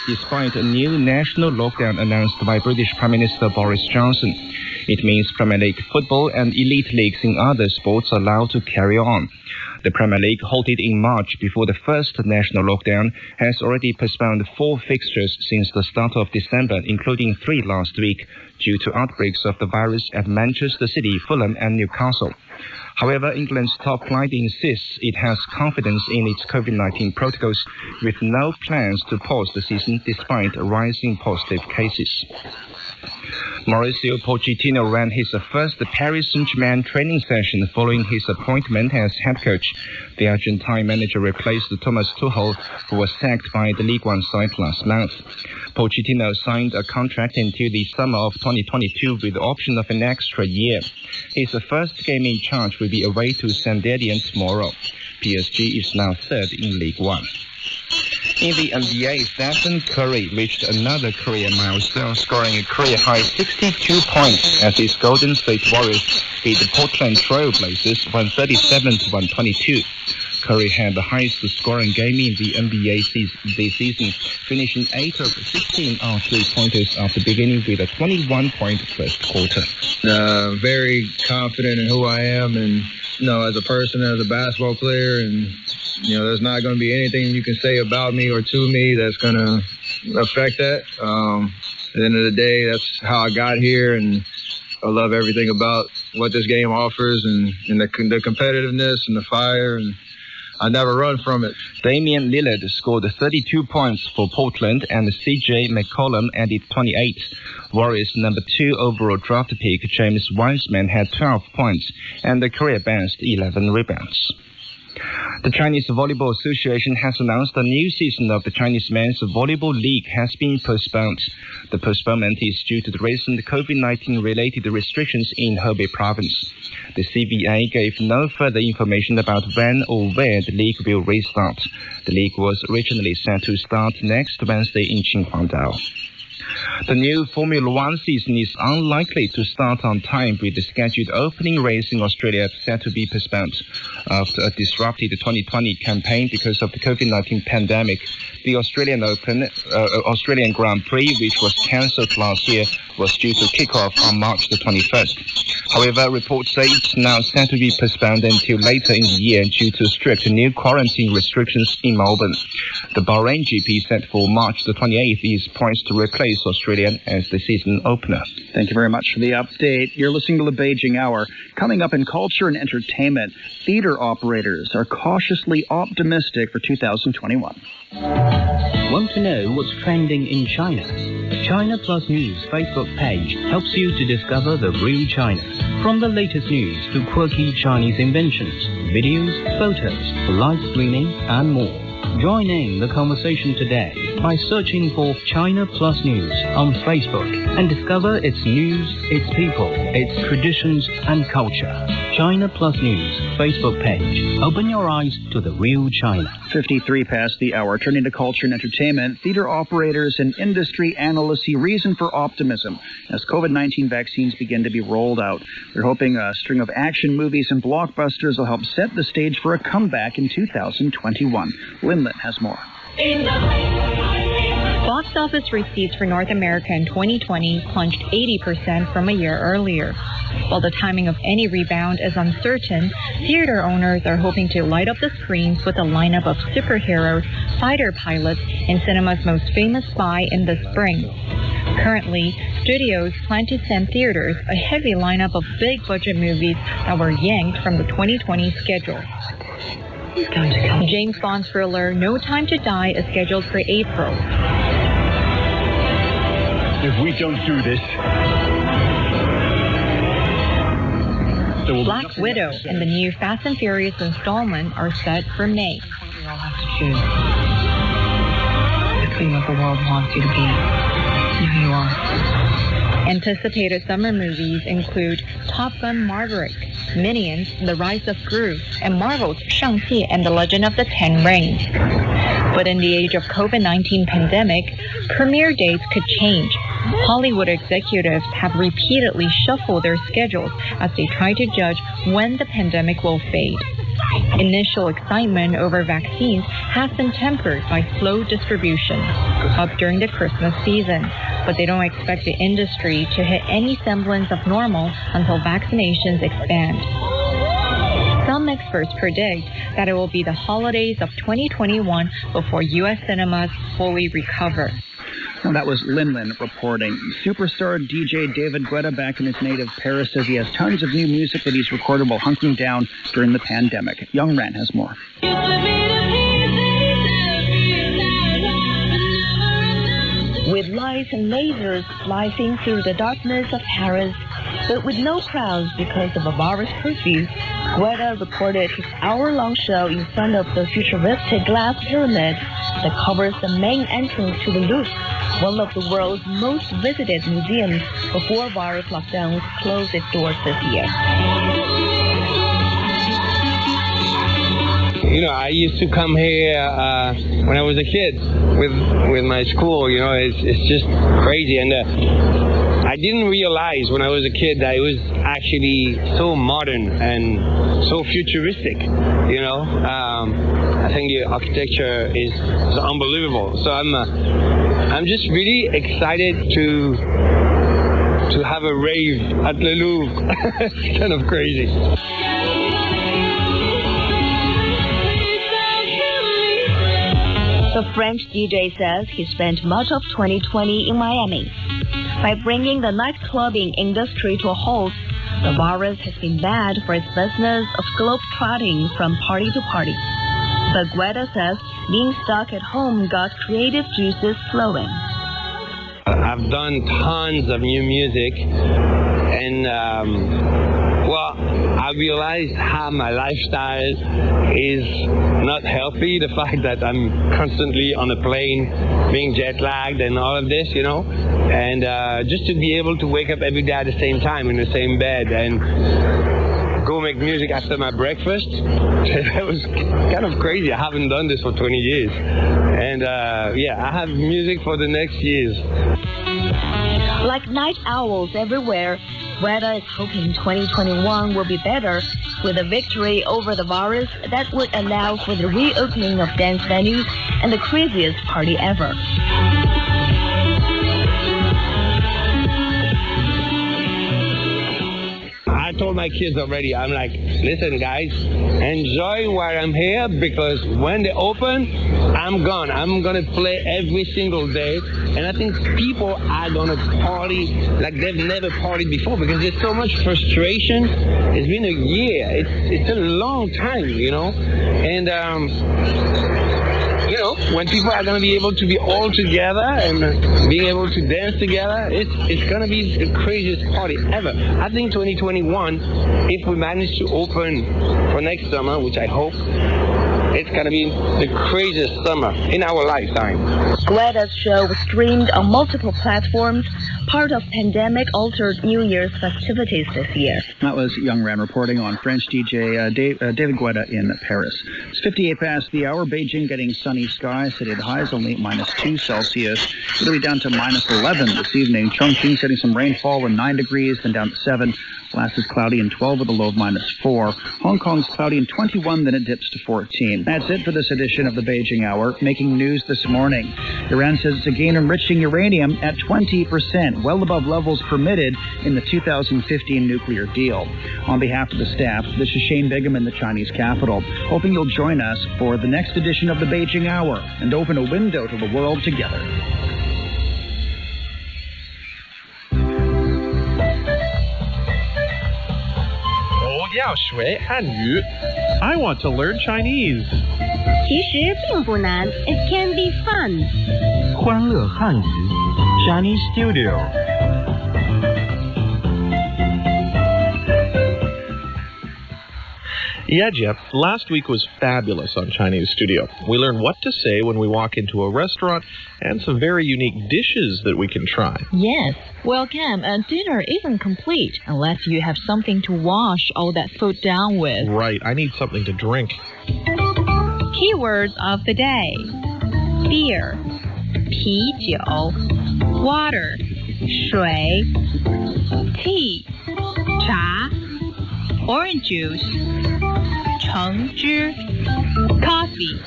despite a new national lockdown announced by British Prime Minister Boris Johnson. It means Premier League football and elite leagues in other sports are allowed to carry on. The Premier League, halted in March before the first national lockdown, has already postponed 4 fixtures since the start of December, including 3 last week, due to outbreaks of the virus at Manchester City, Fulham and Newcastle. However, England's top flight insists it has confidence in its COVID-19 protocols, with no plans to pause the season despite rising positive cases. Mauricio Pochettino ran his first Paris Saint-Germain training session following his appointment as head coach. The Argentine manager replaced Thomas Tuchel, who was sacked by the League One side last month. Pochettino signed a contract until the summer of 2022 with the option of an extra year. His first game in charge will be away to Saint-Étienne tomorrow. PSG is now third in League One. In the NBA, Stephen Curry reached another career milestone, scoring a career-high 62 points as his Golden State Warriors beat the Portland Trail Blazers 137-122. Curry had the highest scoring game in the NBA this season, finishing 8 of 16 on three-pointers after beginning with a 21-point first quarter. Very confident in who I am and, as a person, as a basketball player, and there's not going to be anything you can say about me or to me that's going to affect that. At the end of the day, that's how I got here, and I love everything about what this game offers and the competitiveness and the fire, and I never run from it. Damian Lillard scored 32 points for Portland, and C.J. McCollum added 28. Warriors' number 2 overall draft pick James Wiseman had 12 points and a career-best 11 rebounds. The Chinese Volleyball Association has announced a new season of the Chinese Men's Volleyball League has been postponed. The postponement is due to the recent COVID-19 related restrictions in Hebei province. The CVA gave no further information about when or where the league will restart. The league was originally set to start next Wednesday in Qinhuangdao. The new Formula One season is unlikely to start on time, with the scheduled opening race in Australia set to be postponed. After a disrupted 2020 campaign because of the COVID-19 pandemic, the Australian Australian Grand Prix, which was cancelled last year, was due to kick off on March the 21st. However, reports say it's now set to be postponed until later in the year due to strict new quarantine restrictions in Melbourne. The Bahrain GP set for March the 28th is poised to replace Australia as the season opener. Thank you very much for the update. You're listening to the Beijing Hour. Coming up in culture and entertainment, theater operators are cautiously optimistic for 2021. Want to know what's trending in China? China Plus News Facebook page helps you to discover the real China. From the latest news to quirky Chinese inventions, videos, photos, live streaming, and more. Join in the conversation today by searching for China Plus News on Facebook and discover its news, its people, its traditions and culture. China Plus News Facebook page. Open your eyes to the real China. 53 past the hour. Turning to culture and entertainment, theater operators and industry analysts see reason for optimism as COVID-19 vaccines begin to be rolled out. They're hoping a string of action movies and blockbusters will help set the stage for a comeback in 2021. Linlin has more. Box office receipts for North America in 2020 plunged 80% from a year earlier. While the timing of any rebound is uncertain, theater owners are hoping to light up the screens with a lineup of superheroes, fighter pilots, and cinema's most famous spy in the spring. Currently, studios plan to send theaters a heavy lineup of big-budget movies that were yanked from the 2020 schedule. James Bond thriller No Time to Die is scheduled for April. If we don't do this, Black Widow and the new Fast and Furious installment are set for May. You all have to choose between what the world wants you to be and who you are. Anticipated summer movies include Top Gun Maverick, Minions, The Rise of Gru, and Marvel's Shang-Chi and the Legend of the Ten Rings. But in the age of COVID-19 pandemic, premiere dates could change. Hollywood executives have repeatedly shuffled their schedules as they try to judge when the pandemic will fade. Initial excitement over vaccines has been tempered by slow distribution up during the Christmas season, but they don't expect the industry to hit any semblance of normal until vaccinations expand. Some experts predict that it will be the holidays of 2021 before U.S. cinemas fully recover. Well, that was Lin reporting. Superstar DJ David Guetta, back in his native Paris, says he has tons of new music that he's recorded while hunkering down during the pandemic. Young Ran has more. With lights and lasers slicing through the darkness of Paris, but with no crowds because of a virus curfew, Guetta recorded his hour-long show in front of the futuristic glass pyramid that covers the main entrance to the Louvre, one of the world's most visited museums before virus lockdowns closed its doors this year. You know, I used to come here when I was a kid with my school. You know, it's just crazy, and I didn't realize when I was a kid that it was actually so modern and so futuristic. You know, I think the architecture is unbelievable. So I'm just really excited to have a rave at the Louvre. It's kind of crazy. The French DJ says he spent much of 2020 in Miami. By bringing the nightclubbing industry to a halt, the virus has been bad for its business of globe-trotting from party to party. But Guetta says being stuck at home got creative juices flowing. I've done tons of new music, and I realized how my lifestyle is not healthy. The fact that I'm constantly on a plane, being jet lagged and all of this, you know, and just to be able to wake up every day at the same time in the same bed and go make music after my breakfast, that was kind of crazy. I haven't done this for 20 years. And I have music for the next years. Like night owls everywhere, Guetta is hoping 2021 will be better, with a victory over the virus that would allow for the reopening of dance venues and the craziest party ever. I told my kids already, I'm like, listen guys, enjoy while I'm here, because when they open, I'm gone. I'm going to play every single day. And I think people are going to party like they've never partied before, because there's so much frustration. It's been a year. It's a long time, you know. And, you know, when people are going to be able to be all together and being able to dance together, it's going to be the craziest party ever. I think 2021, if we manage to open for next summer, which I hope, it's going to be the craziest summer in our lifetime. Guetta's show was streamed on multiple platforms, part of pandemic-altered New Year's festivities this year. That was Young Ran reporting on French DJ David Guetta in Paris. It's 58 past the hour. Beijing getting sunny skies. City highs only -2 Celsius. It'll be down to -11 this evening. Chongqing getting some rainfall and 9 degrees, then down to 7. Last is cloudy and 12 with a low of -4. Hong Kong's cloudy and 21, then it dips to 14. That's it for this edition of the Beijing Hour. Making news this morning. Iran says it's again enriching uranium at 20%, well above levels permitted in the 2015 nuclear deal. On behalf of the staff, this is Shane Bigham in the Chinese capital, hoping you'll join us for the next edition of the Beijing Hour and open a window to the world together. I want to learn Chinese. 其实并不难. It can be fun. 欢乐汉语 Chinese Studio. Yeah, Jeff, last week was fabulous on Chinese Studio. We learned what to say when we walk into a restaurant and some very unique dishes that we can try. Yes. Well, Cam, dinner isn't complete unless you have something to wash all that food down with. Right. I need something to drink. Keywords of the day. Beer, 啤酒, water, 水, tea, 茶, orange juice, 橙汁 coffee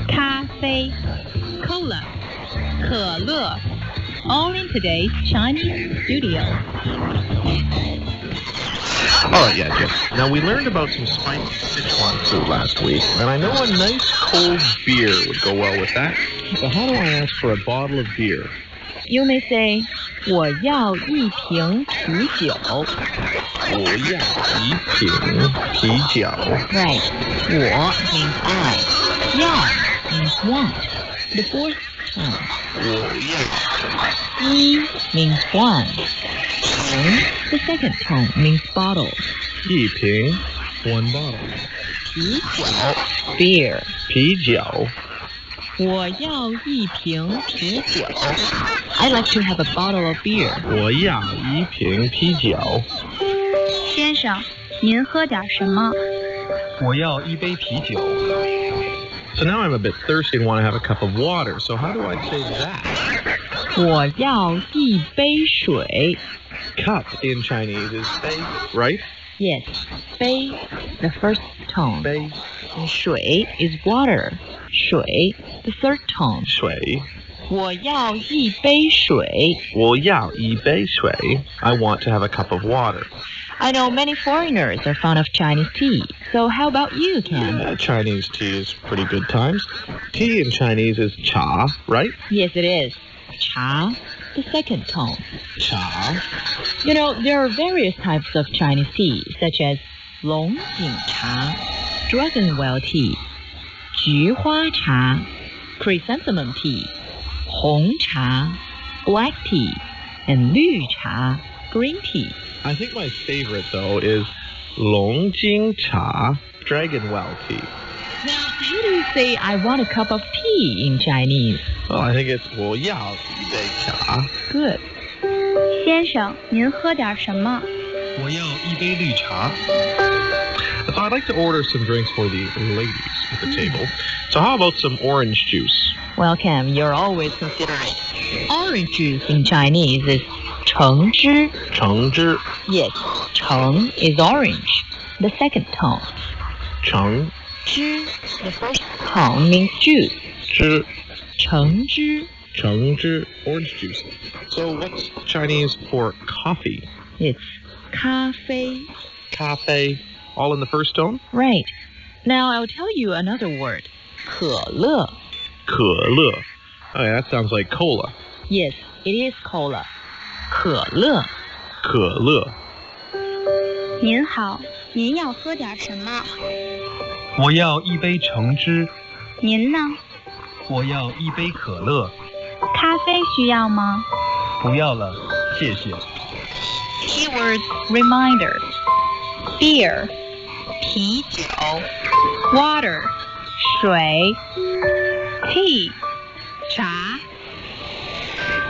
咖啡 cola 可乐 all in today's Chinese studio. All right, yeah, Jim. Now, we learned about some spicy Sichuan food last week, and I know a nice cold beer would go well with that. So how do I ask for a bottle of beer? You may say 我要一瓶啤酒 我要一瓶啤酒 Right. 我 means I. 要 means want. The fourth tone. 我要一 means one. 瓶 the second tone means bottle. 一瓶 one bottle. 啤酒 beer. 啤酒我要一瓶啤酒 I'd like to have a bottle of beer. 我要一瓶啤酒先生，您喝点什么？我要一杯啤酒。 So now I'm a bit thirsty and want to have a cup of water. So how do I say that? 我要一杯水 Cup in Chinese is 杯, right? Yes, 杯 the first tone. 杯 And 水 is water. 水 the third tone. 水我要一杯水我要一杯水 I want to have a cup of water. I know many foreigners are fond of Chinese tea. So how about you, Ken? Chinese tea is pretty good times. Tea in Chinese is cha, right? Yes, it is. Cha, the second tone. Cha. You know, there are various types of Chinese tea, such as Longjing cha, dragon well tea, 菊花茶, chrysanthemum tea, Hong cha, black tea, and Lü cha, green tea. I think my favorite, though, is Longjing Cha, dragon well tea. Now, how do you say I want a cup of tea in Chinese? Well, I think it's 我要一杯茶 Good. 先生，您喝点什么？我要一杯绿茶。 So I'd like to order some drinks for the ladies at the table. So how about some orange juice? Well, Cam, you're always considerate. Orange juice in Chinese is 橙汁. 橙汁 Yes, 橙 is orange. The second tone. 橙汁 the first tone means juice. 汁橙汁橙汁 orange juice. So what's Chinese for coffee? It's 咖啡. Cafe. All in the first tone? Right. Now I'll tell you another word. 可乐. 可乐 Oh, yeah, that sounds like cola. Yes, it is cola. 可乐. 可乐您好，您要喝点什么？我要一杯橙汁。您呢？我要一杯可乐。咖啡需要吗？不要了，谢谢。 Keyword reminder. Beer. 啤酒 Water. 水 Tea. 茶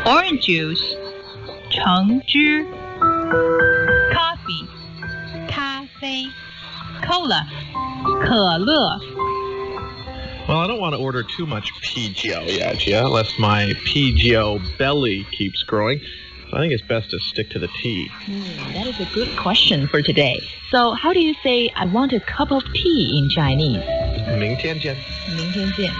Orange juice. 橙汁 Coffee. 咖啡 Cola. 可乐 Well, I don't want to order too much PGO yet, lest my PGO belly keeps growing. So I think it's best to stick to the tea. That is a good question for today. So how do you say I want a cup of tea in Chinese? 明天见。明天见